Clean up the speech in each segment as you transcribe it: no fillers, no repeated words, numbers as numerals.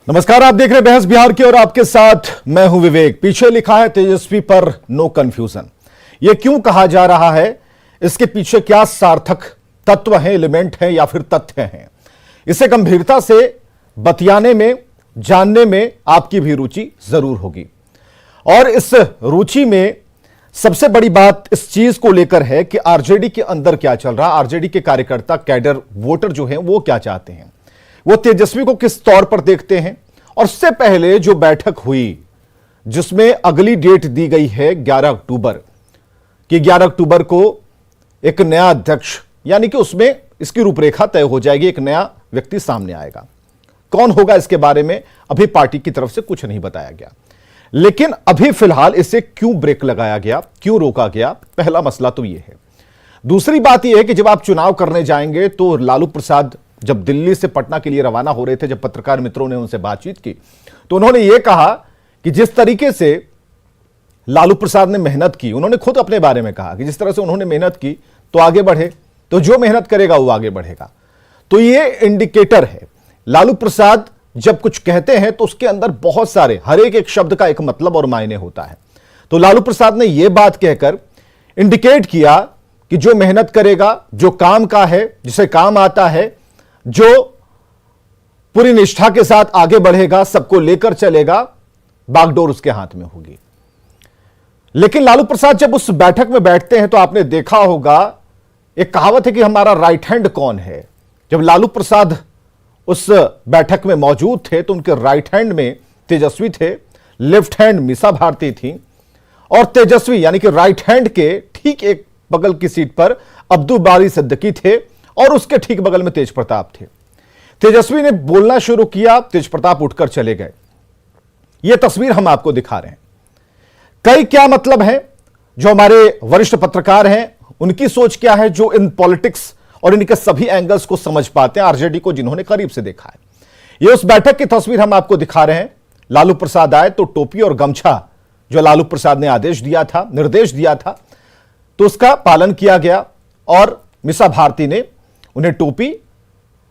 नमस्कार, आप देख रहे हैं बहस बिहार की और आपके साथ मैं हूं विवेक। पीछे लिखा है तेजस्वी पर नो कंफ्यूजन। यह क्यों कहा जा रहा है, इसके पीछे क्या सार्थक तत्व हैं, एलिमेंट हैं या फिर तथ्य हैं, इसे गंभीरता से बतियाने में, जानने में आपकी भी रुचि जरूर होगी। और इस रुचि में सबसे बड़ी बात इस चीज को लेकर है कि आरजेडी के अंदर क्या चल रहा, आरजेडी के कार्यकर्ता, कैडर, वोटर जो हैं वो क्या चाहते हैं, वो तेजस्वी को किस तौर पर देखते हैं। और उससे पहले जो बैठक हुई जिसमें अगली डेट दी गई है 11 अक्टूबर कि 11 अक्टूबर को एक नया अध्यक्ष, यानी कि उसमें इसकी रूपरेखा तय हो जाएगी, एक नया व्यक्ति सामने आएगा। कौन होगा इसके बारे में अभी पार्टी की तरफ से कुछ नहीं बताया गया, लेकिन अभी फिलहाल इसे क्यों ब्रेक लगाया गया, क्यों रोका गया, पहला मसला तो यह है। दूसरी बात यह है कि जब आप चुनाव करने जाएंगे तो लालू प्रसाद जब दिल्ली से पटना के लिए रवाना हो रहे थे, जब पत्रकार मित्रों ने उनसे बातचीत की तो उन्होंने यह कहा कि जिस तरीके से लालू प्रसाद ने मेहनत की, उन्होंने खुद अपने बारे में कहा कि जिस तरह से उन्होंने मेहनत की तो आगे बढ़े, तो जो मेहनत करेगा वो आगे बढ़ेगा। तो यह इंडिकेटर है। लालू प्रसाद जब कुछ कहते हैं तो उसके अंदर बहुत सारे, हर एक शब्द का एक मतलब और मायने होता है। तो लालू प्रसाद ने यह बात कहकर इंडिकेट किया कि जो मेहनत करेगा, जो काम का है, जिसे काम आता है, जो पूरी निष्ठा के साथ आगे बढ़ेगा, सबको लेकर चलेगा, बागडोर उसके हाथ में होगी। लेकिन लालू प्रसाद जब उस बैठक में बैठते हैं तो आपने देखा होगा, एक कहावत है कि हमारा राइट हैंड कौन है। जब लालू प्रसाद उस बैठक में मौजूद थे तो उनके राइट हैंड में तेजस्वी थे, लेफ्ट हैंड मीसा भारती थी, और तेजस्वी यानी कि राइट हैंड के ठीक एक बगल की सीट पर अब्दुल बारी सिद्दीकी थे और उसके ठीक बगल में तेज प्रताप थे। तेजस्वी ने बोलना शुरू किया, तेज प्रताप उठकर चले गए। यह तस्वीर हम आपको दिखा रहे हैं। कई क्या मतलब है, जो हमारे वरिष्ठ पत्रकार हैं उनकी सोच क्या है, जो इन पॉलिटिक्स और इनके सभी एंगल्स को समझ पाते हैं, आरजेडी को जिन्होंने करीब से देखा है। यह उस बैठक की तस्वीर हम आपको दिखा रहे हैं। लालू प्रसाद आए तो टोपी और गमछा, जो लालू प्रसाद ने आदेश दिया था, निर्देश दिया था, तो उसका पालन किया गया और मीसा भारती ने उन्हें टोपी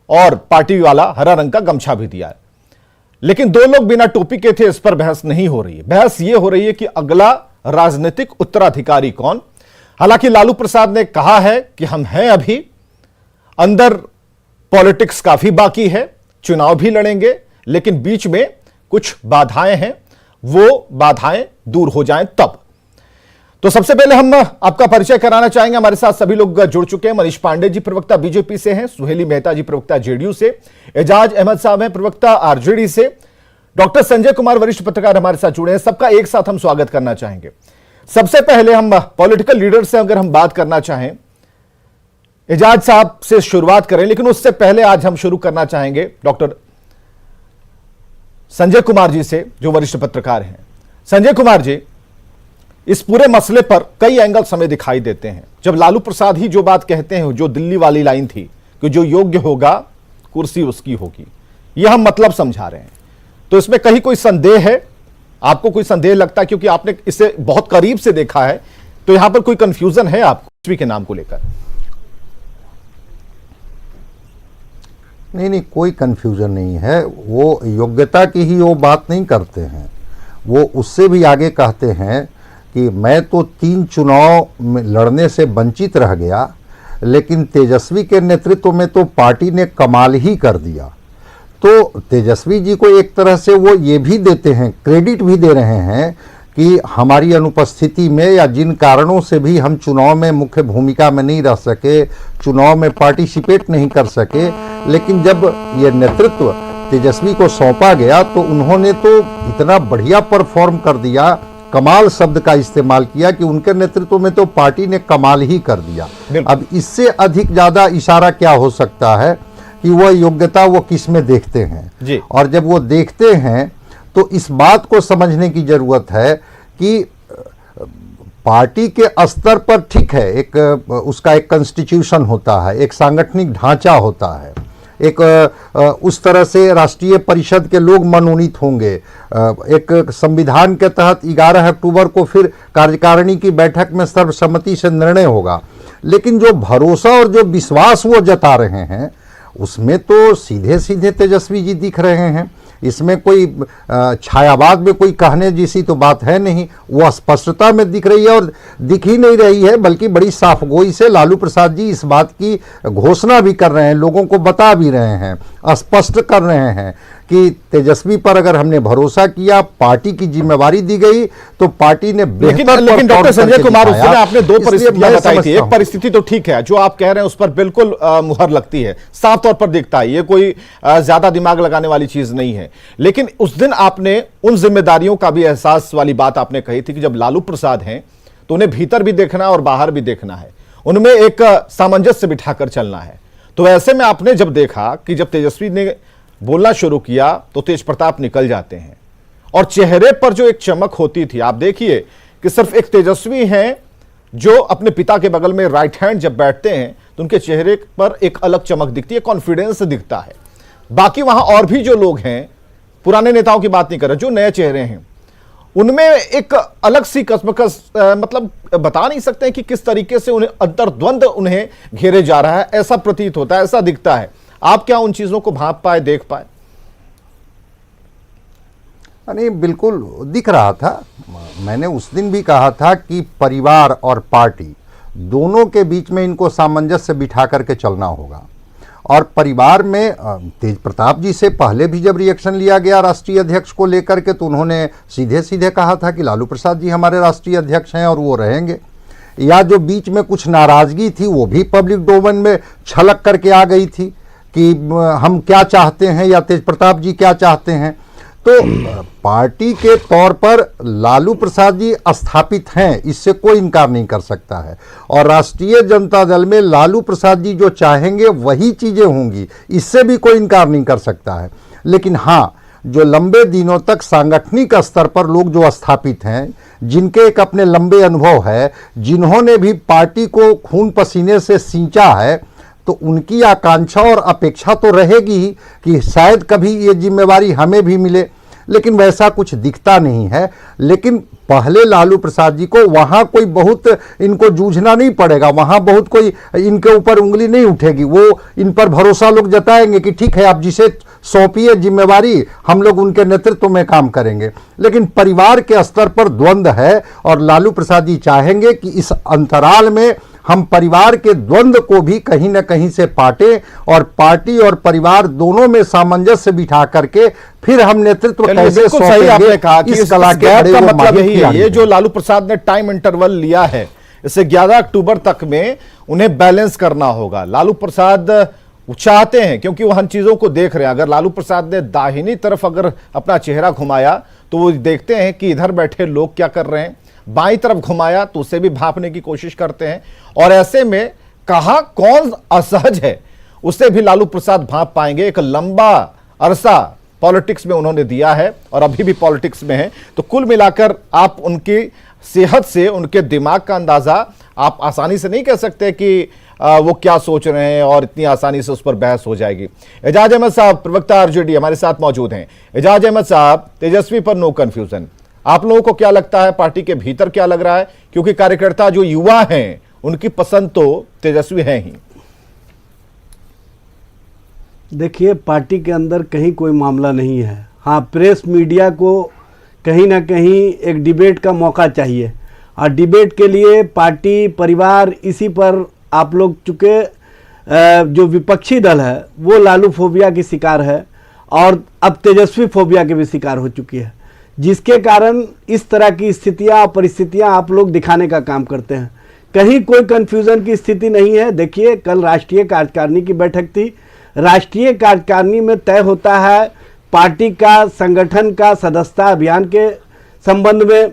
और पार्टी वाला हरा रंग का गमछा भी दिया। लेकिन दो लोग बिना टोपी के थे, इस पर बहस नहीं हो रही है। बहस यह हो रही है कि अगला राजनीतिक उत्तराधिकारी कौन। हालांकि लालू प्रसाद ने कहा है कि हम हैं अभी अंदर, पॉलिटिक्स काफी बाकी है, चुनाव भी लड़ेंगे, लेकिन बीच में कुछ बाधाएं हैं, वो बाधाएं दूर हो जाएं तब। तो सबसे पहले हम आपका परिचय कराना चाहेंगे। हमारे साथ सभी लोग जुड़ चुके हैं। मनीष पांडे जी प्रवक्ता बीजेपी से हैं, सुहेली मेहता जी प्रवक्ता जेडीयू से, एजाज अहमद साहब हैं प्रवक्ता आरजेडी से, डॉक्टर संजय कुमार वरिष्ठ पत्रकार हमारे साथ जुड़े हैं। सबका एक साथ हम स्वागत करना चाहेंगे। सबसे पहले हम पॉलिटिकल लीडर से अगर हम बात करना चाहें, एजाज साहब से शुरुआत करें, लेकिन उससे पहले आज हम शुरू करना चाहेंगे डॉक्टर संजय कुमार जी से, जो वरिष्ठ पत्रकार हैं। संजय कुमार जी, इस पूरे मसले पर कई एंगल्स हमें दिखाई देते हैं। जब लालू प्रसाद ही जो बात कहते हैं, जो दिल्ली वाली लाइन थी कि जो योग्य होगा कुर्सी उसकी होगी, यह हम मतलब समझा रहे हैं, तो इसमें कहीं कोई संदेह है? आपको कोई संदेह लगता है, क्योंकि आपने इसे बहुत करीब से देखा है, तो यहां पर कोई कंफ्यूजन है आपको के नाम को लेकर? नहीं, कोई कंफ्यूजन नहीं है। वो योग्यता की ही वो बात नहीं करते हैं, वो उससे भी आगे कहते हैं कि मैं तो 3 चुनाव में लड़ने से वंचित रह गया, लेकिन तेजस्वी के नेतृत्व में तो पार्टी ने कमाल ही कर दिया। तो तेजस्वी जी को एक तरह से वो ये भी देते हैं, क्रेडिट भी दे रहे हैं कि हमारी अनुपस्थिति में या जिन कारणों से भी हम चुनाव में मुख्य भूमिका में नहीं रह सके, चुनाव में पार्टिसिपेट नहीं कर सके, लेकिन जब ये नेतृत्व तेजस्वी को सौंपा गया तो उन्होंने तो इतना बढ़िया परफॉर्म कर दिया, कमाल शब्द का इस्तेमाल किया कि उनके नेतृत्व में तो पार्टी ने कमाल ही कर दिया। अब इससे अधिक ज्यादा इशारा क्या हो सकता है कि वह योग्यता वो किस में देखते हैं जी। और जब वो देखते हैं तो इस बात को समझने की जरूरत है कि पार्टी के स्तर पर ठीक है, एक उसका एक कॉन्स्टिट्यूशन होता है, एक सांगठनिक ढांचा होता है, एक उस तरह से राष्ट्रीय परिषद के लोग मनोनीत होंगे, एक संविधान के तहत 11 अक्टूबर को फिर कार्यकारिणी की बैठक में सर्वसम्मति से निर्णय होगा। लेकिन जो भरोसा और जो विश्वास वो जता रहे हैं उसमें तो सीधे सीधे तेजस्वी जी दिख रहे हैं इसमें कोई छायावाद में कोई कहने जैसी तो बात है नहीं, वो स्पष्टता में दिख रही है और दिख ही नहीं रही है बल्कि बड़ी साफगोई से लालू प्रसाद जी इस बात की घोषणा भी कर रहे हैं, लोगों को बता भी रहे हैं, स्पष्ट कर रहे हैं कि तेजस्वी पर अगर हमने भरोसा किया, पार्टी की जिम्मेवारी दी गई तो पार्टी ने लेकिन डॉक्टर संजय कुमार उस दिन आपने दो परिस्थितियां बताई थी। एक परिस्थिति तो ठीक है, जो आप कह रहे हैं उस पर बिल्कुल मुहर लगती है, साफ तौर पर दिखता है, ये कोई ज्यादा दिमाग लगाने वाली चीज नहीं है। लेकिन उस दिन आपने उन जिम्मेदारियों का भी एहसास वाली बात आपने कही थी कि जब लालू प्रसाद हैं तो उन्हें भीतर भी देखना और बाहर भी देखना है, उनमें एक सामंजस्य बिठाकर चलना है। तो ऐसे में आपने जब देखा कि जब तेजस्वी ने बोलना शुरू किया तो तेज प्रताप निकल जाते हैं और चेहरे पर जो एक चमक होती थी, आप देखिए कि सिर्फ एक तेजस्वी हैं जो अपने पिता के बगल में राइट हैंड जब बैठते हैं तो उनके चेहरे पर एक अलग चमक दिखती है, कॉन्फिडेंस दिखता है। बाकी वहां और भी जो लोग हैं, पुराने नेताओं की बात नहीं कर रहे, जो नए चेहरे हैं उनमें एक अलग सी कसमकस, मतलब बता नहीं सकते हैं कि किस तरीके से उन्हें अंतर्द्वंद उन्हें घेरे जा रहा है, ऐसा प्रतीत होता है, ऐसा दिखता है। आप क्या उन चीजों को भांप पाए, देख पाए? नहीं, बिल्कुल दिख रहा था। मैंने उस दिन भी कहा था कि परिवार और पार्टी दोनों के बीच में इनको सामंजस्य बिठा करके चलना होगा। और परिवार में तेज प्रताप जी से पहले भी जब रिएक्शन लिया गया राष्ट्रीय अध्यक्ष को लेकर के तो उन्होंने सीधे सीधे कहा था कि लालू प्रसाद जी हमारे राष्ट्रीय अध्यक्ष हैं और वो रहेंगे। या जो बीच में कुछ नाराजगी थी वो भी पब्लिक डोमेन में छलक करके आ गई थी कि हम क्या चाहते हैं या तेज प्रताप जी क्या चाहते हैं। तो पार्टी के तौर पर लालू प्रसाद जी स्थापित हैं, इससे कोई इनकार नहीं कर सकता है। और राष्ट्रीय जनता दल में लालू प्रसाद जी जो चाहेंगे वही चीज़ें होंगी, इससे भी कोई इनकार नहीं कर सकता है। लेकिन हाँ, जो लंबे दिनों तक सांगठनिक स्तर पर लोग जो स्थापित हैं, जिनके एक अपने लंबे अनुभव है, जिन्होंने भी पार्टी को खून पसीने से सींचा है, तो उनकी आकांक्षा और अपेक्षा तो रहेगी ही कि शायद कभी ये जिम्मेवारी हमें भी मिले। लेकिन वैसा कुछ दिखता नहीं है। लेकिन पहले लालू प्रसाद जी को वहाँ कोई बहुत इनको जूझना नहीं पड़ेगा, वहाँ बहुत कोई इनके ऊपर उंगली नहीं उठेगी। वो इन पर भरोसा लोग जताएंगे कि ठीक है, आप जिसे सौंपिए जिम्मेवारी, हम लोग उनके नेतृत्व में काम करेंगे। लेकिन परिवार के स्तर पर द्वंद्व है और लालू प्रसाद जी चाहेंगे कि इस अंतराल में हम परिवार के द्वंद्व को भी कहीं न कहीं से पाटे और पार्टी और परिवार दोनों में सामंजस्य बिठा करके फिर हम नेतृत्व कैसे सही आपने कहा कि इस कला के का मतलब यही है। ये जो लालू प्रसाद ने टाइम इंटरवल लिया है, इसे 11 अक्टूबर तक में उन्हें बैलेंस करना होगा। लालू प्रसाद चाहते हैं, क्योंकि वो हर चीजों को देख रहे हैं। अगर लालू प्रसाद ने दाहिनी तरफ अगर अपना चेहरा घुमाया तो वो देखते हैं कि इधर बैठे लोग क्या कर रहे हैं, बाईं तरफ घुमाया तो उसे भी भांपने की कोशिश करते हैं। और ऐसे में कहां कौन असहज है उसे भी लालू प्रसाद भांप पाएंगे। एक लंबा अरसा पॉलिटिक्स में उन्होंने दिया है और अभी भी पॉलिटिक्स में है। तो कुल मिलाकर आप उनकी सेहत से, उनके दिमाग का अंदाजा आप आसानी से नहीं कह सकते कि वो क्या सोच रहे हैं और इतनी आसानी से उस पर बहस हो जाएगी। एजाज अहमद साहब, प्रवक्ता आरजेडी, हमारे साथ मौजूद हैं। एजाज अहमद साहब, तेजस्वी पर नो कंफ्यूजन, आप लोगों को क्या लगता है, पार्टी के भीतर क्या लग रहा है? क्योंकि कार्यकर्ता जो युवा हैं उनकी पसंद तो तेजस्वी है ही। देखिए, पार्टी के अंदर कहीं कोई मामला नहीं है। हाँ, प्रेस मीडिया को कहीं ना कहीं एक डिबेट का मौका चाहिए और डिबेट के लिए पार्टी, परिवार, इसी पर आप लोग चुके जो विपक्षी दल है वो लालू फोबिया की शिकार है और अब तेजस्वी फोबिया के भी शिकार हो चुकी है, जिसके कारण इस तरह की स्थितियां और परिस्थितियां आप लोग दिखाने का काम करते हैं। कहीं कोई कंफ्यूजन की स्थिति नहीं है। देखिए, कल राष्ट्रीय कार्यकारिणी की बैठक थी। राष्ट्रीय कार्यकारिणी में तय होता है पार्टी का, संगठन का सदस्यता अभियान के संबंध में,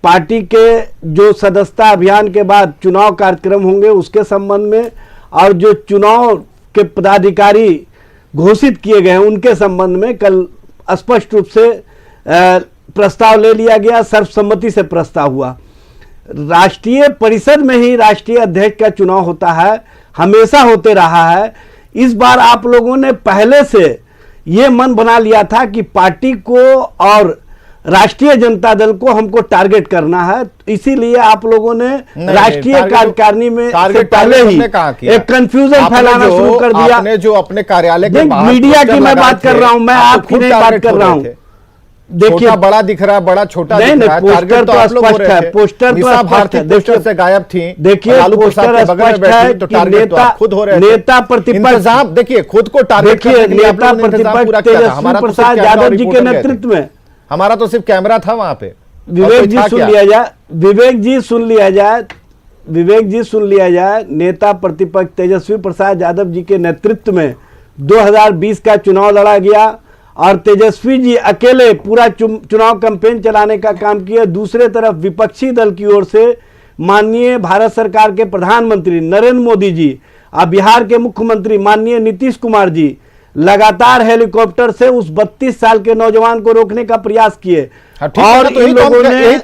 पार्टी के जो सदस्यता अभियान के बाद चुनाव कार्यक्रम होंगे उसके संबंध में, और जो चुनाव के पदाधिकारी घोषित किए गए हैं उनके संबंध में कल स्पष्ट रूप से प्रस्ताव ले लिया गया, सर्वसम्मति से प्रस्ताव हुआ। राष्ट्रीय परिषद में ही राष्ट्रीय अध्यक्ष का चुनाव होता है, हमेशा होते रहा है। इस बार आप लोगों ने पहले से ये मन बना लिया था कि पार्टी को और राष्ट्रीय जनता दल को हमको टारगेट करना है, इसीलिए आप लोगों ने राष्ट्रीय कार्यकारिणी में से पहले ही एक कंफ्यूजन फैलाना शुरू कर दिया। आपने जो अपने कार्यालय के बाहर मीडिया की मैं बात कर रहा हूं, मैं आपकी नहीं बात कर रहा हूं। देखिए बड़ा दिख रहा है, बड़ा छोटा दिख रहा है, पोस्टर तो स्पष्ट है, पोस्टर तो स्पष्ट है, पोस्टर से गायब थी। देखिए पोस्टर स्पष्ट है तो कि टारगेट तो आप खुद हो रहे थे। नेता प्रतिपक्ष, देखिए खुद को टारगेट देखिए नेता प्रतिपक्ष तेजस्वी प्रसाद यादव जी के नेतृत्व में, हमारा तो सिर्फ कैमरा था वहां पे। विवेक जी सुन लिया जाए, विवेक जी सुन लिया जाए, विवेक जी सुन लिया जाए। नेता प्रतिपक्ष तेजस्वी प्रसाद यादव जी के नेतृत्व में 2020 का चुनाव लड़ा गया और तेजस्वी जी अकेले पूरा चुनाव कैंपेन चलाने का काम किया। दूसरे तरफ विपक्षी दल की ओर से माननीय भारत सरकार के प्रधानमंत्री नरेंद्र मोदी जी और बिहार के मुख्यमंत्री माननीय नीतीश कुमार जी लगातार हेलीकॉप्टर से उस 32 साल के नौजवान को रोकने का प्रयास किए। और इन लोगों ने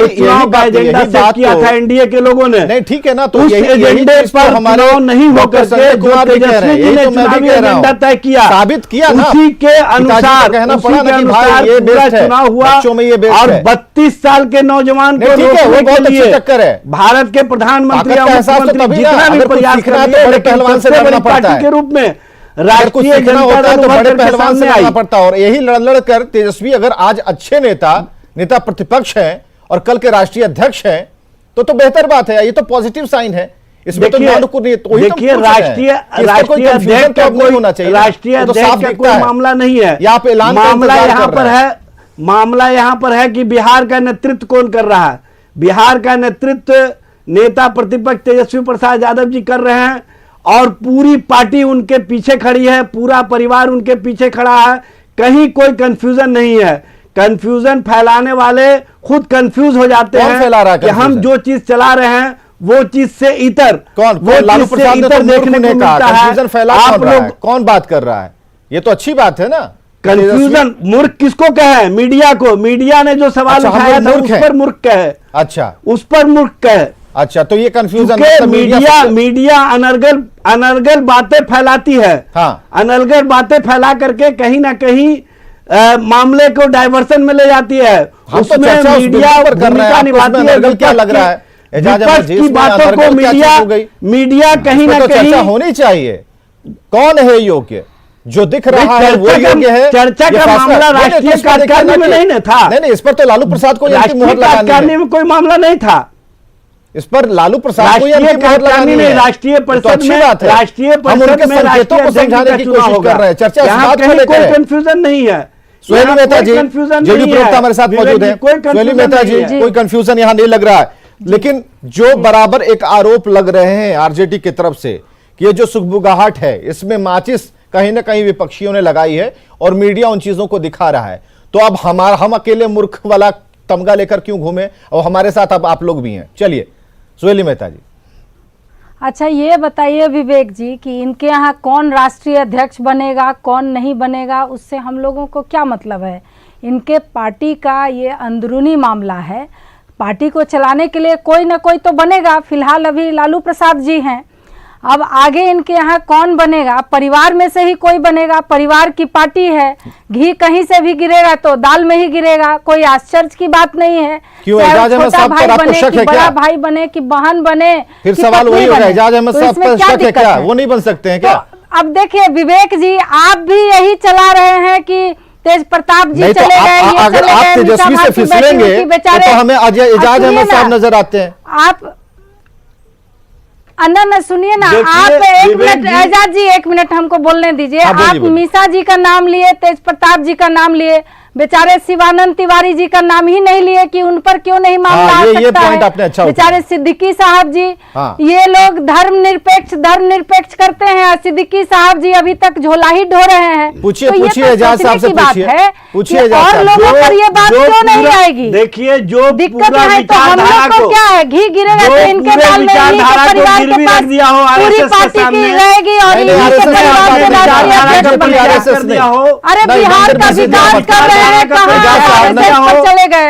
चुनाव का एजेंडा सेट किया था एनडीए के लोगों ने। नहीं ठीक है ना, तो उस एजेंडे पर चुनाव नहीं होकर के जो तेजस्वी जी ने चुनावी एजेंडा तय किया, साबित किया ना, उसी के अनुसार पूरा चुनाव हुआ और 32 साल के नौजवान को रोकने के लिए भारत के प्रधानमंत्री और मुख्यमंत्री जितना भी प्रयास कर रहे हैं, लेकिन सबसे बड़ी पार्टी के रूप में राष्ट्रीय जनता दल बड़े पहलवान से लड़ना पड़ता है। और यही लड़ कर तेजस्वी अगर आज अच्छे नेता प्रतिपक्ष हैं और कल के राष्ट्रीय अध्यक्ष हैं तो बेहतर बात है, ये तो पॉजिटिव साइन है। इसमें तो देखिए राष्ट्रीय अध्यक्ष का कोई होना चाहिए, राष्ट्रीय अध्यक्ष का कोई मामला नहीं है। मामला यहाँ पर है कि बिहार का नेतृत्व कौन कर रहा है। बिहार का नेतृत्व नेता प्रतिपक्ष तेजस्वी प्रसाद यादव जी कर रहे हैं और पूरी पार्टी उनके पीछे खड़ी है, पूरा परिवार उनके पीछे खड़ा है। कहीं कोई कंफ्यूजन नहीं है। कंफ्यूजन फैलाने वाले खुद कंफ्यूज हो जाते हैं कि हम जो चीज चला रहे हैं वो चीज से इतर वो लालू प्रसाद ने तो देखने को मिलता है। आप लोग कौन बात कर रहा है, ये तो अच्छी बात है ना। कंफ्यूजन मूर्ख किसको कहे? मीडिया को। मीडिया ने जो सवाल उठाया था उस पर मूर्ख कहे। अच्छा, उस पर मूर्ख कहे। अच्छा, तो ये कंफ्यूजन मीडिया अनर्गल बातें फैलाती है। हाँ। अनर्गल बातें फैला करके कहीं ना कहीं मामले को डाइवर्सन में ले जाती है। उसमें मीडिया भूमिका निभाती है। क्या लग रहा है विपक्ष की बातों को मीडिया कहीं ना कहीं होनी चाहिए। कौन है योग्य? जो दिख रहा है वो योग्य है। चर्चा का मामला राष्ट्रीय कार्यकारिणी में नहीं था। नहीं, इस पर तो लालू प्रसाद को राष्ट्रीय कार्यकारिणी में कोई मामला नहीं था। इस पर लालू प्रसाद को राष्ट्रीय कार्यकारिणी में राष्ट्रीय परिषद में राष्ट्रीय परिषद में राष्ट्रीय समझाने की कोशिश कर रहे हैं। चर्चा यहाँ कहीं कोई कंफ्यूजन नहीं है। सुहेली मेहता जी जेडीयू प्रवक्ता हमारे साथ मौजूद हैं। सुहेली मेहता जी, कोई कंफ्यूजन यहाँ नहीं लग रहा है, लेकिन जो बराबर एक आरोप लग रहे हैं आरजेडी की तरफ से कि ये जो सुगबुगाहट है इसमें माचिस कहीं ना कहीं विपक्षियों ने लगाई है और मीडिया उन चीजों को दिखा रहा है। तो अब हम अकेले मूर्ख वाला तमगा लेकर क्यों घूमे, और हमारे साथ अब आप लोग भी हैं। चलिए सुहेली मेहता जी। अच्छा, ये बताइए विवेक जी कि इनके यहाँ कौन राष्ट्रीय अध्यक्ष बनेगा कौन नहीं बनेगा, उससे हम लोगों को क्या मतलब है? इनके पार्टी का ये अंदरूनी मामला है। पार्टी को चलाने के लिए कोई ना कोई तो बनेगा। फिलहाल अभी लालू प्रसाद जी हैं, अब आगे इनके यहाँ कौन बनेगा? परिवार में से ही कोई बनेगा। परिवार की पार्टी है, घी कहीं से भी गिरेगा तो दाल में ही गिरेगा। कोई आश्चर्य की बात नहीं है। क्यों एजाज अहमद साहब पर आपको शक है क्या? बड़ा भाई बने कि बहन बने, फिर सवाल वही होगा, एजाज अहमद साहब पर शक है क्या? वो नहीं बन सकते हैं क्या? अब देखिए विवेक जी, आप भी यही चला रहे हैं कि तेज प्रताप जी चले गए। अगर आप तेजस्वी से फिसलेंगे तो हमें एजाज अहमद साहब नजर आते हैं। आप अन्ना सुनिए ना, आप एक मिनट एजाज जी, एक मिनट हमको बोलने दीजिए। आप मीसा जी का नाम लिए, तेज प्रताप जी का नाम लिए, बेचारे शिवानंद तिवारी जी का नाम ही नहीं लिए कि उन पर क्यों नहीं मामला आ सकता है। अच्छा बेचारे सिद्दीकी साहब जी, ये लोग धर्मनिरपेक्ष करते हैं। सिद्दीकी साहब जी अभी तक झोला ही ढो रहे हैं। पूछिए एजाज साहब से पूछिए और लोगों पर ये बात क्यों नहीं आएगी? देखिए जो दिक्कत है तो हम लोग को क्या है, घी गिरेगा तो इनके दाल में, परिवार के पास पूरी पार्टी की रहेगी और अरे बिहार का विकास कर रहे हैं, चले गए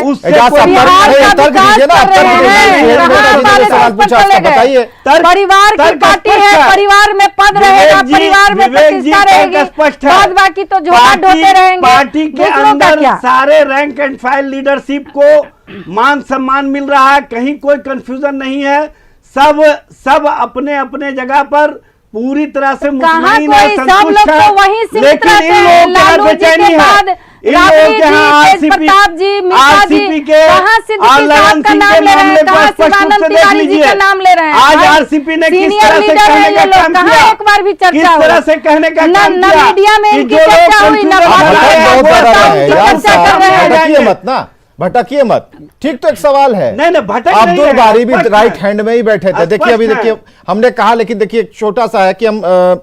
परिवार की पार्टी है, परिवार में पद रहेगा, जी, परिवार में विवेक जी, प्रतिष्ठा रहेगी, एक स्पष्ट है। बाद बाकी तो झोला ढोते रहेंगे। पार्टी के दूसरों का अंदर क्या? सारे रैंक एंड फाइल लीडरशिप को मान सम्मान मिल रहा है, कहीं कोई कंफ्यूजन नहीं है, सब अपने अपने जगह पर पूरी तरह से कहाँ मुतमईन कोई, है, सब संतुष्ट लोग है। तो वहीं सीमित लेकिन रहते इन हैं। लोगों के यहाँ लालू जी बेचैनी के है। बाद इन राबड़ी लोगों के जी, यहाँ तेज आरसीपी प्रताप जी, मिश्रा जी, आरसीपी के कहाँ सिद्दीकी और साहब ललन का सिंह नाम के ले रहे हैं, मामले को कहाँ स्पष्ट रूप शिवानंद से देख तिवारी जी लीजिए। का नाम ले रहे हैं। आज भाई, आरसीपी ने किस सीनियर तरह से लीडर है कहने ये का लोग, काम कहाँ किया, एक बार भी किस चर्चा तरह हुई? से कहने का न- काम न किया मीडिया में कि इनकी जो लोग चर्चा हुई, न कंफ्यूजन बात कर रहे हैं, बहुत वो बड़ा सब है उनकी यार चर्चा साहब, कर रहे हैं। भटकिए मत ना, भटकिए मत। ठीक तो एक सवाल है, नहीं, भटक नहीं अब्दुल है, बारी भी स्पष्ट राइट है। हैंड में ही बैठे थे। देखिए अभी स्पष्ट है। देखिए हमने कहा, लेकिन देखिए एक छोटा सा है कि हम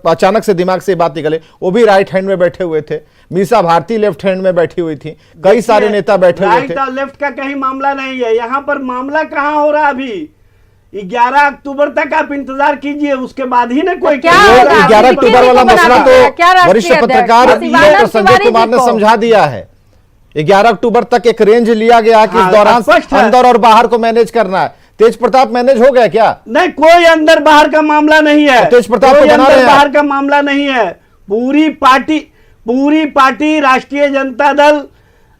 अचानक से दिमाग से बात निकले, वो भी राइट हैंड में बैठे हुए थे। मीसा भारती लेफ्ट हैंड में बैठी हुई थी, कई सारे नेता बैठे हुए राइट थे। और लेफ्ट का कहीं मामला नहीं है, यहाँ पर मामला कहाँ हो रहा अभी 11 अक्टूबर तक आप इंतजार कीजिए, उसके बाद ही ना कोई क्या कहेगा। होगा? 11 अभी अक्टूबर वाला किसी को मसला बना दिया? क्या तो राष्ट्रीय वरिष्ठ अध्यक्ष? पत्रकार शिवानंद डॉक्टर संजय तिवारी कुमार जी ने को। समझा दिया है। 11 अक्टूबर तक एक रेंज लिया गया कि इस हाँ, दौरान स्पष्ट है। अंदर और बाहर को मैनेज करना है। तेज प्रताप मैनेज हो गया क्या? नहीं, कोई अंदर बाहर का मामला नहीं है, तेज प्रताप कोई को बना रहे अंदर हैं बाहर आप। का मामला नहीं है। पूरी पार्टी राष्ट्रीय जनता दल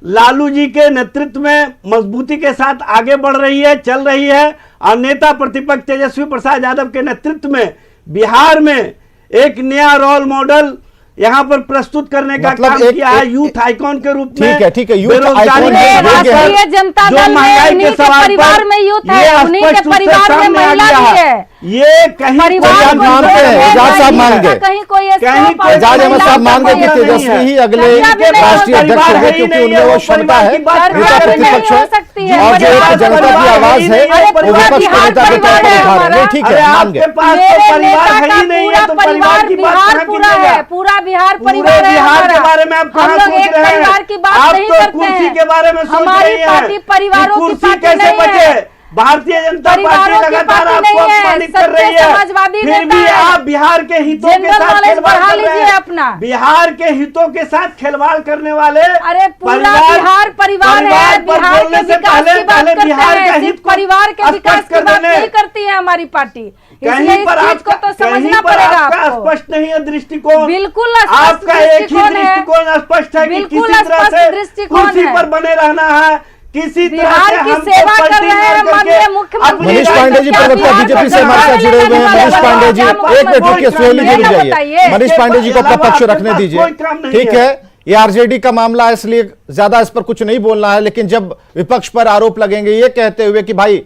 लालू जी के नेतृत्व में मजबूती के साथ आगे बढ़ रही है, चल रही है, और नेता प्रतिपक्ष तेजस्वी प्रसाद यादव के नेतृत्व में बिहार में एक नया रोल मॉडल यहां पर प्रस्तुत करने का मतलब काम एक- किया है, एक- यूथ आइकॉन के रूप में। ठीक है, यूथ बेरोजगारी आइकॉन के है, सवाल योग्य है। पर, राष्ट्रीय जनता जो दल में महंगाई उन्हीं के के सवाल परिवार पर में यूथ है, ये उन्हीं के स्पष्ट रूप से परिवार में सामने आ महिला गया भी है। है। ये कहीं परिवार कोई आप को मानते जोड़ हैं, के एजाज साहब नहीं मान है, गए। कहीं कोई कहीं स्कोप कोई और एजाज अहमद साहब मान गए कि महिला नहीं तेजस्वी है। ही अगले चर्चा भी नहीं हो राष्ट्रीय सकती। अध्यक्ष होंगे, परिवार क्योंकि ही उनमें नहीं वो है, क्षमता है। परिवार की बात नेता चर्चा भी नहीं प्रतिपक्ष हो है सकती है। और जो एक परिवार जनता की परिवार आवाज ही है नहीं है, वो परिवार विपक्ष के बिहार नेता के तौर परिवार पर है उठा रहे हैं। हमारा। ठीक अरे है, मान आपके गए। पास तो मेरे परिवार नेता है का ही नहीं पूरा है, तो परिवार परिवार की बात बिहार कहाँ पूरा कीजिएगा? है, पूरा बिहार पूरे परिवार है बिहार के हमारा। बारे में आप हम कहाँ लोग सोच एक रहे हैं? परिवार की बात आप नहीं तो करते कुर्सी हैं। के बारे में सोच हमारी रही हैं पार्टी परिवारों कि की कुर्सी पार्टी कैसे नहीं है। बचे। भारतीय जनता पार्टी परिवारों की लगातार पार्टी आपको नहीं है, अपमानित कर सच्चे रही है, समाजवादी फिर नेता भी है। आप बिहार के हितों के जनरल साथ नॉलेज खिलवाड़ बढ़ा कर रहे लीजिए हैं। अपना। बिहार के हितों के साथ खिलवाड़ करने वाले अरे पूरा बिहार परिवार है, पर बिहार बोलने के से विकास की बात पहले करते बिहार का हैं, हित सिर्फ को परिवार के विकास स्पष्ट की कर बात देने। नहीं करती है हमारी पार्टी। इसलिए कहीं इस पर चीज को तो समझना पड़ेगा आपको। स्पष्ट नहीं है दृष्टिकोण, बिल्कुल स्पष्ट आपका एक ही दृष्टिकोण है। दृष्टिकोण स्पष्ट है कि बिल्कुल किसी तरह स्पष्ट से दृष्टिकोण कुर्सी है। पर बने रहना है, किसी तरह बिहार से की हमको सेवा कर पलटी रहे हैं मार माननीय करके मुख्यमंत्री अपनी मनीष राजनीति पांडे जी क्या प्रवक्ता बिहार बीजेपी को से हमारे साथ जगाने जुड़े हुए हैं। वाले मनीष हैं। पांडे जी, क्या एक मिनट कोई रुकिए, काम सुहेली जी नहीं रुक है, जाइए। बताइए। मनीष पांडे जी को अपना अलावा पक्ष आपके रखने पास दीजिए। कोई काम नहीं ठीक है। है, ये आरजेडी का मामला है, इसलिए ज्यादा इस पर कुछ नहीं बोलना है। लेकिन जब विपक्ष पर आरोप लगेंगे ये कहते हुए कि भाई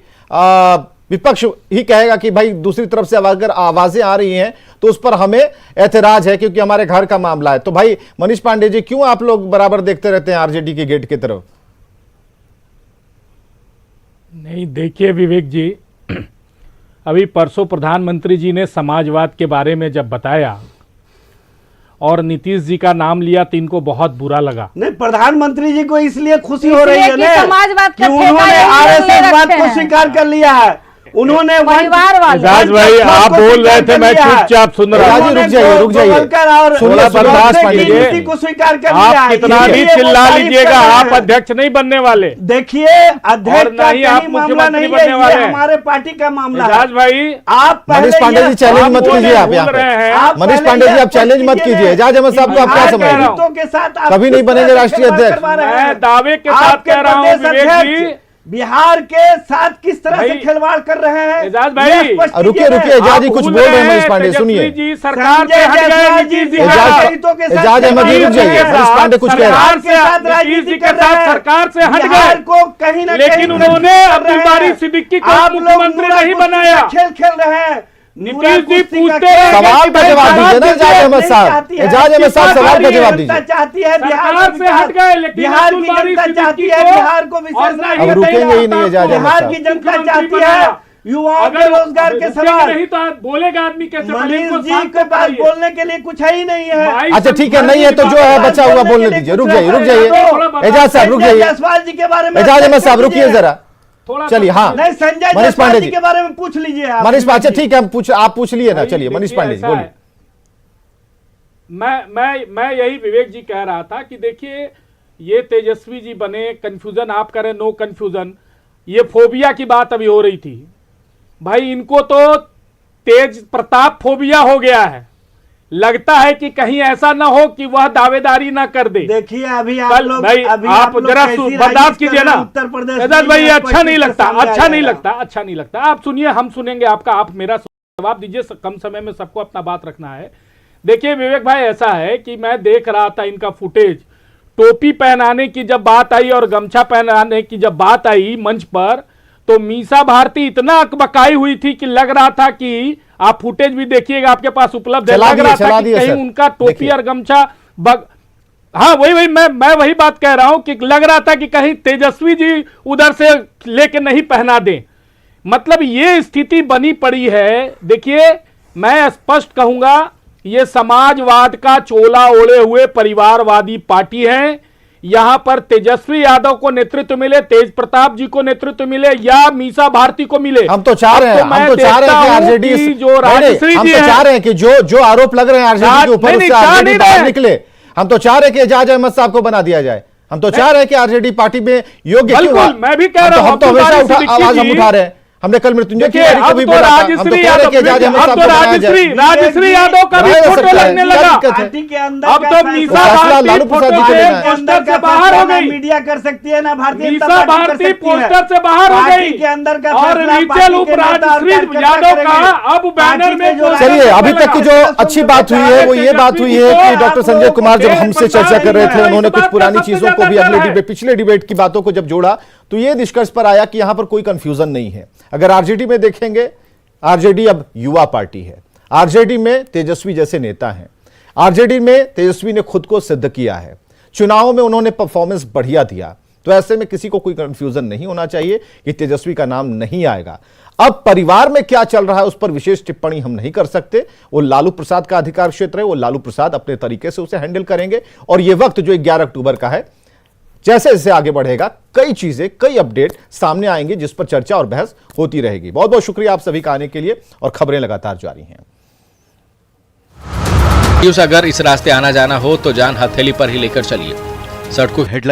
विपक्ष ही कहेगा कि भाई दूसरी तरफ से अगर आवाजें आ रही हैं तो उस पर हमें ऐतराज है क्योंकि हमारे घर का मामला है। तो भाई मनीष पांडे जी, क्यों आप लोग बराबर देखते रहते हैं आरजेडी की गेट की तरफ? नहीं, देखिए विवेक जी, अभी परसों प्रधानमंत्री जी ने समाजवाद के बारे में जब बताया और नीतीश जी का नाम लिया तो इनको बहुत बुरा लगा। नहीं, प्रधानमंत्री जी को इसलिए खुशी हो रही है इसलिए कि ना समाजवाद कि का ठेका उन्होंने यही लोग ले आरएसएस बात रखे को हैं। स्वीकार कर लिया है। उन्होंने परिवार वाले एजाज भाई, आप बोल रहे थे, मैं चुपचाप सुन रहा था। रुक जाइए, रुक जाइए। और थोड़ा बर्दाश्त कीजिए। नीति को स्वीकार कर लिया आप है। कितना भी इसलिए वो चिल्ला तारीफ लीजिएगा, कर रहे आप हैं। अध्यक्ष नहीं बनने वाले। देखिए, और अध्यक्ष न का ही आप कहीं मामला मुख्यमंत्री नहीं बनने है, वाले ये हैं। हमारे पार्टी का मामला है। एजाज भाई, आप मनीष पांडे जी चैलेंज मत कीजिए आप यहाँ बोल रहे हैं। पे। मनीष पांडे जी, आप चैलेंज मत कीजिए। एजाज अहमद साहब को आप क्या समझ रहे हैं? के साथ कभी नहीं बनेंगे राष्ट्रीय अध्यक्ष। मैं दावे के साथ कह रहा हूं विवेक जी, बिहार के साथ किस तरह से भाई, खिलवाड़ कर रहे हैं? एजाज भाई, ये स्पष्ट रुकिए, कीजिए। रुकिए, एजाज जी आप कुछ भूल बोल रहे हैं रहे मनीष पांडे, तेजस्वी सुनिए। जी सरकार से संजय हट गए, जायसवाल नीतीश जी एजाज हटा। हितों के साथ एजाज अहमद जी रुक जाइए, मनीष पांडे कुछ कह रहे हैं। सरकार से साथ नीतीश जी के कर रहे साथ हैं। सरकार से हट बिहार गए, को कहीं ना लेकिन कहीं उन्होंने कर अब्दुल रहे बारी हैं। सिद्दीकी को आप लोग मुख्यमंत्री नूरा नहीं कुश्ती बनाया। का खेल खेल रहे हैं। नीतीश जी कुश्ती का पूछते खेल रहे सवाल का जवाब दीजिए ना एजाज अहमद साहब। एजाज अहमद साहब सवाल का जवाब दीजिए। चाहती है बिहार सरकार से हट गए, लेकिन बिहार की अब्दुल बारी जनता चाहती सिद्दीकी है को बिहार को और विशेष ना ही अब रुकेंगे ही नहीं एजाज अहमद बिहार साहब। की जनता मुख्यमंत्री चाहती बनाया। है युवाओं के अगर रोजगार के रुकेंगे सवाल। नहीं तो आप बोलेगा आदमी कैसे? पहले मनीष इनको जी शांत के पास कराइए। बोलने के लिए कुछ है ही नहीं है। भाई, अच्छा ठीक है, नहीं है तो जो है बचा हुआ बोलने दीजिए। रुक जाइए, रुक जाइए। एजाज साहब रुक संजय जाइए। जायसवाल जी के बारे में एजाज अहमद साहब रुकिए जरा। थोड़ा चलिए, सा- हाँ। नहीं, संजय मनीष जायसवाल पांडे जी जी के बारे में पूछ लीजिए आप। मनीष पांडे, अच्छा ठीक है, आप पूछ लिए ना। भाई, चलिए मनीष देखिए, पांडे जी ऐसा बोलिए। है। मैं यही विवेक जी कह रहा था कि देखिए, ये तेजस्वी जी बने, कंफ्यूजन आप करें, नो कंफ्यूजन, ये फोबिया की बात अभी हो रही थी। भाई इनको तो तेज प्रताप फोबिया हो गया है। लगता है कि कहीं ऐसा ना हो कि वह दावेदारी ना कर दे। देखिए अभी आप कल लोग भाई अभी आप लोग जरा कैसी बर्दाश्त राजनीति कीजिए कर ना रहे हैं उत्तर प्रदेश में, एजाज भाई, ये अच्छा नहीं स्पष्ट लगता, सामने आ अच्छा नहीं जाएगा। लगता, अच्छा नहीं लगता। आप सुनिए, हम सुनेंगे आपका, आप मेरा जवाब दीजिए, कम समय में सबको अपना बात रखना है। देखिए विवेक भाई, ऐसा है कि मैं देख रहा था इनका फुटेज, टोपी पहनाने की जब बात आई और गमछा पहनाने की जब बात आई मंच पर, तो मीसा भारती इतना अकबकाई हुई थी कि लग रहा था कि आप फुटेज भी देखिएगा, आपके पास उपलब्ध है, लग रहा था कि कहीं उनका टोपी और गमछा हाँ वही मैं वही बात कह रहा हूं कि लग रहा था कि कहीं तेजस्वी जी उधर से लेके नहीं पहना दें। मतलब ये स्थिति बनी पड़ी है। देखिए मैं स्पष्ट कहूंगा, ये समाजवाद का चोला ओढ़े हुए परिवारवादी पार्टी है। यहां पर तेजस्वी यादव को नेतृत्व मिले, तेज प्रताप जी को नेतृत्व मिले या मीसा भारती को मिले, हम तो चाह रहे हैं, हम तो चाह रहे हैं कि आरजेडी जो राजश्री हम जी तो चाह रहे हैं कि जो आरोप लग रहे हैं आरजेडी के ऊपर, उससे आरजेडी बाहर निकले। हम तो चाह रहे हैं कि एजाज अहमद साहब को बना दिया जाए। हम तो चाह रहे हैं कि आरजेडी पार्टी में योग्य क्यों हुआ? मैं भी कह रहा हूं, हम तो हमेशा आवाज हम उठा रहे हैं। हमने कल मृत्युंजय तिवारी को भी बोला था, हम तो कह रहे हैं कि एजाज अहमद साहब को बनाया जाए। राजश्री यादव का भी फोटो लगने लगा। पार्टी के अंदर अब तो मीसा भारती फोटो से पोस्टर से बाहर हो गई, मीडिया कर सकती है ना भारतीय जनता मीसा पार्टी कर भारती सकती है। पोस्टर से बाहर हो पार्टी गई के अंदर का और फैसला नीचे पार्टी उप के नेता और राजश्री कार्यकर्ता यादव का करेंगे। अब बैनर में पार्टी चलिए, अभी तक की जो अच्छी बात हुई है वो ये बात हुई है कि डॉक्टर संजय कुमार जब हमसे चर्चा कर रहे थे, उन्होंने कुछ पुरानी चीजों को भी अगले पिछले डिबेट की बातों को जब जोड़ा तो ये निष्कर्ष पर आया कि यहां पर कोई कंफ्यूजन नहीं है। अगर आरजेडी में देखेंगे, आरजेडी अब युवा पार्टी है, आरजेडी में तेजस्वी जैसे नेता हैं, आरजेडी में तेजस्वी ने खुद को सिद्ध किया है, चुनावों में उन्होंने परफॉर्मेंस बढ़िया दिया। तो ऐसे में किसी को कोई कंफ्यूजन नहीं होना चाहिए कि तेजस्वी का नाम नहीं आएगा। अब परिवार में क्या चल रहा है उस पर विशेष टिप्पणी हम नहीं कर सकते, वो लालू प्रसाद का अधिकार क्षेत्र है, वो लालू प्रसाद अपने तरीके से उसे हैंडल करेंगे। और यह वक्त जो 11 अक्टूबर का है, जैसे जैसे आगे बढ़ेगा कई चीजें, कई अपडेट सामने आएंगे जिस पर चर्चा और बहस होती रहेगी। बहुत बहुत शुक्रिया आप सभी का आने के लिए, और खबरें लगातार जारी हैं। अगर इस रास्ते आना जाना हो तो जान हथेली पर ही लेकर चलिए। सड़कों हेडलाइन